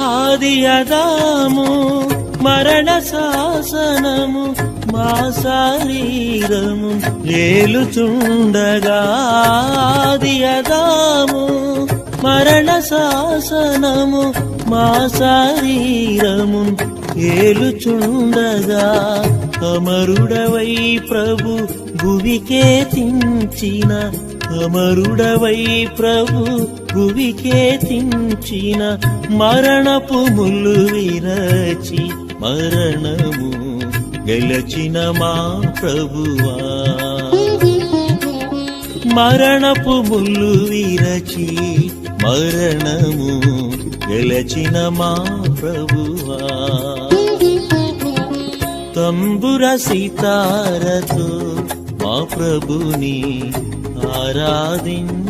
ఆది అదాము మరణ శాసనము మా శరీరము ఏలుచుండగా, ఆది అదాము మరణ శాసనము మా శరీరము ఏలుచుండగా, అమరుడవై ప్రభు భువికే తించిన, అమరుడవై ప్రభు భువికే తించిన, మరణపు ముళ్ళు విరచి మరణము గెలచిన మా ప్రభువా. మరణపు ముళ్ళు విరచి మరణము గెలచిన మా ప్రభువా. తంబుర సితారతో మా ప్రభుని ఆరాధించ